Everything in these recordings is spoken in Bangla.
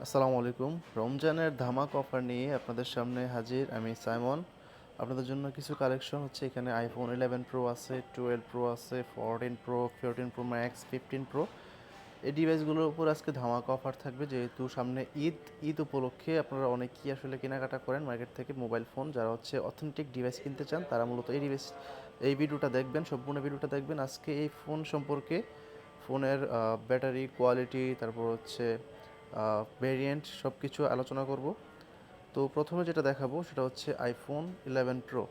আসসালামু আলাইকুম। রমজানের ধামাক অফার নিয়ে আপনাদের সামনে হাজির আমি সাইমন। আপনাদের জন্য কিছু কালেকশন হচ্ছে এখানে আইফোন 11 প্রো আছে, 12 প্রো আছে, 14 প্রো, 14 প্রো ম্যাক্স, 15 প্রো। এই ডিভাইসগুলোর উপর আজকে ধামাকা অফার থাকবে, যেহেতু সামনে ঈদ উপলক্ষে আপনারা অনেকেই আসলে কেনাকাটা করেন মার্কেট থেকে মোবাইল ফোন। যারা হচ্ছে অথেন্টিক ডিভাইস কিনতে চান তারা মূলত এই ভিডিওটা দেখবেন, সম্পূর্ণ ভিডিওটা দেখবেন। আজকে এই ফোন সম্পর্কে, ফোনের ব্যাটারি কোয়ালিটি, তারপর হচ্ছে ভেরিয়েন্ট, সব কিছু আলোচনা করব। তো প্রথমে যেটা দেখাবো সেটা হচ্ছে আইফোন 11 প্রো।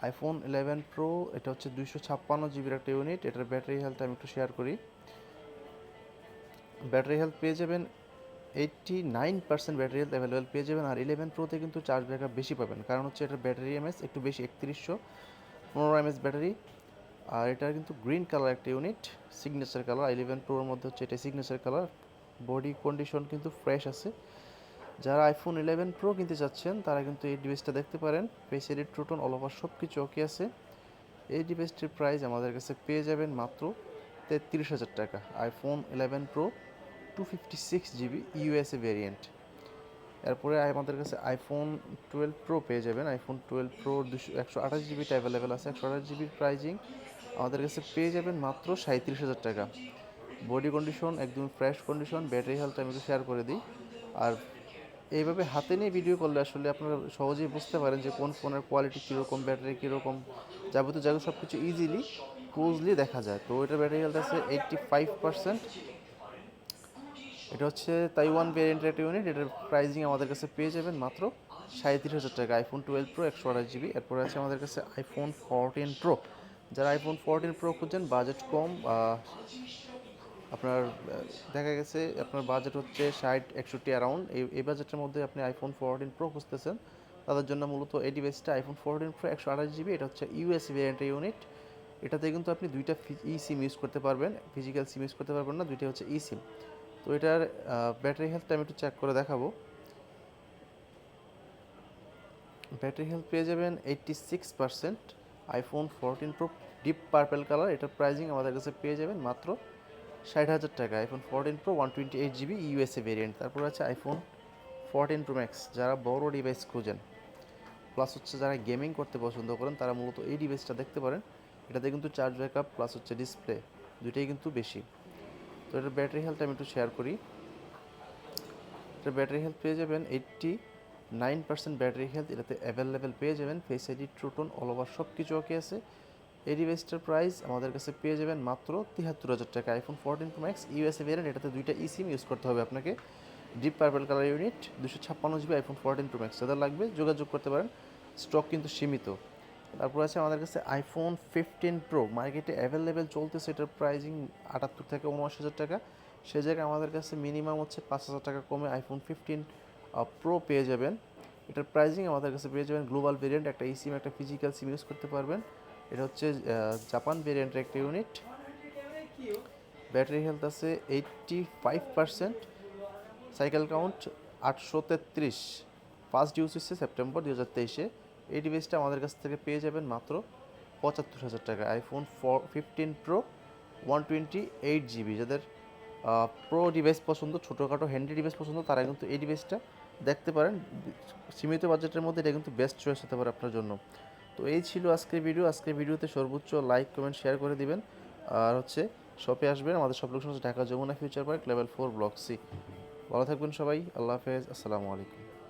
আইফোন 11 প্রো এটা হচ্ছে 256 জিবির একটা ইউনিট। এটার ব্যাটারি হেলথ আমি একটু শেয়ার করি। ব্যাটারি হেলথ পেয়ে যাবেন 89% ব্যাটারি হেলথ অ্যাভেলেবেল পেয়ে যাবেন। আর 11 প্রোতে কিন্তু চার্জ ব্যাকআপ বেশি পাবেন, কারণ হচ্ছে এটার ব্যাটারি এমএস একটু বেশি, 3115 ব্যাটারি। আর এটা কিন্তু গ্রিন কালার একটা ইউনিট, সিগনেচার কালার। 11 প্রোর মধ্যে হচ্ছে এটা সিগনেচার কালার। বডি কন্ডিশন কিন্তু ফ্রেশ আছে। যারা আইফোন 11 প্রো কিনতে চাচ্ছেন তারা কিন্তু এই ডিভাইসটা দেখতে পারেন। Face edit, True Tone, all over সব কিছু ওকে আছে। এই ডিভাইসটির প্রাইস আমাদের কাছে পেয়ে যাবেন মাত্র 33,000 টাকা। IPhone 11 pro 256 GB USA variant. এরপরে আমাদের কাছে আইফোন 12 প্রো পেয়ে যাবেন। আইফোন 12 প্রো 128 জিবিটা অ্যাভেলেবেল আছে। 128 জিবির প্রাইজিং আমাদের কাছে পেয়ে যাবেন মাত্র 37,000 টাকা। বডি কন্ডিশন একদম ফ্রেশ কন্ডিশন। ব্যাটারি হেলথ আমি একটু শেয়ার করে দিই। আর এইভাবে হাতে নিয়ে ভিডিও করলে আসলে আপনারা সহজেই বুঝতে পারেন যে কোন ফোনের কোয়ালিটি কীরকম, ব্যাটারি কীরকম, যাবতীয় জায়গা সব কিছু ইজিলি ক্লোজলি দেখা যায়। তো এটার ব্যাটারি হেলথ আছে 85%। এটা হচ্ছে তাইওয়ান ভেরিয়েন্টের একটা ইউনিট। এটার প্রাইজিং আমাদের কাছে পেয়ে যাবেন মাত্র 37,000 টাকা। IPhone 12 pro 128 GB. এরপরে আছে আমাদের কাছে আইফোন 14 প্রো। যারা আইফোন 14 প্রো খুঁজছেন, বাজেট কম, আপনার দেখা গেছে আপনার বাজেট হচ্ছে 60-61 অ্যারাউন্ড, এই বাজেটের মধ্যে আপনি আইফোন 14 প্রো খুঁজতেছেন, তাদের জন্য মূলত এই ডিভাইসটা আইফোন 14 প্রো 128 জিবি। এটা হচ্ছে ইউএসএ ভেরিয়েন্টের ইউনিট। এটাতে কিন্তু আপনি দুইটা ই সিম ইউজ করতে পারবেন, ফিজিক্যাল সিম ইউজ করতে পারবেন না, দুইটা হচ্ছে ই সিম। তো এটার ব্যাটারি হেলথটা আমি একটু চেক করে দেখাবো। ব্যাটারি হেলথ পেয়ে যাবেন 86%। IPhone 14 pro deep purple colour. এটার প্রাইজিং আমাদের কাছে পেয়ে যাবেন মাত্র 60,000 টাকা। IPhone 14 pro 128 GB USA variant. তারপর আছে আইফোন 14 প্রো ম্যাক্স। যারা বড় ডিভাইস খুঁজেন, প্লাস হচ্ছে যারা গেমিং করতে পছন্দ করেন, তারা মূলত এই ডিভাইসটা দেখতে পারেন। এটাতে কিন্তু চার্জ ব্যাকআপ প্লাস হচ্ছে ডিসপ্লে দুইটাই কিন্তু বেশি। তো এটার ব্যাটারি হেলথ আমি একটু শেয়ার করি। এটার ব্যাটারি হেলথ পেয়ে যাবেন 89% ব্যাটারি হেলথ এটাতে অ্যাভেলেবেল পেয়ে যাবেন। Face ID, True Tone, all over সব কিছু ওকে আছে। এই ডিভাইসটার প্রাইস আমাদের কাছে পেয়ে যাবেন মাত্র 73,000 টাকা। IPhone 14 pro max USA variant. এটাতে দুইটা ই সিম ইউজ করতে হবে আপনাকে। Deep purple colour unit, 256 GB iPhone 14 pro max. যাদের লাগবে যোগাযোগ করতে পারেন, স্টক কিন্তু সীমিত। তারপর আছে আমাদের কাছে আইফোন 15 প্রো, মার্কেটে অ্যাভেলেবেল চলতেছে। এটার প্রাইজিং 78 থেকে 79,000 টাকা। সে জায়গায় আমাদের কাছে মিনিমাম হচ্ছে 5,000 টাকা কমে আইফোন 15 প্রো পেয়ে যাবেন। এটার প্রাইজিং আমাদের কাছে পেয়ে যাবেন গ্লোবাল ভেরিয়েন্ট, একটা ই সিম একটা ফিজিক্যাল সিম ইউজ করতে পারবেন। এটা হচ্ছে জাপান ভেরিয়েন্টের একটা ইউনিট। ব্যাটারি হেলথ আছে 85%। Cycle count 833। ফার্স্ট ইউজ হচ্ছে সেপ্টেম্বর 2023-এ। এই ডিভাইসটা আমাদের কাছ থেকে পেয়ে যাবেন মাত্র 75,000 টাকা। IPhone 15 pro 128 GB. যাদের প্রো ডিভাইস পছন্দ, ছোটোখাটো হ্যান্ডি ডিভাইস পছন্দ, তারা কিন্তু এই ডিভাইসটা দেখতে পারেন। সীমিত বাজেটের মধ্যে এটা কিন্তু বেস্ট চয়েস হতে পারে আপনার জন্য। তো এই ছিল আজকের ভিডিও। আজকের ভিডিওতে সর্বোচ্চ লাইক, কমেন্ট, শেয়ার করে দিবেন। আর হচ্ছে শপে আসবেন। আমাদের সব লোকেশন হচ্ছে Dhaka Jamuna Future Park, level 4, block C. ভালো থাকবেন সবাই। আল্লাহ হাফেজ। আসসালামু আলাইকুম।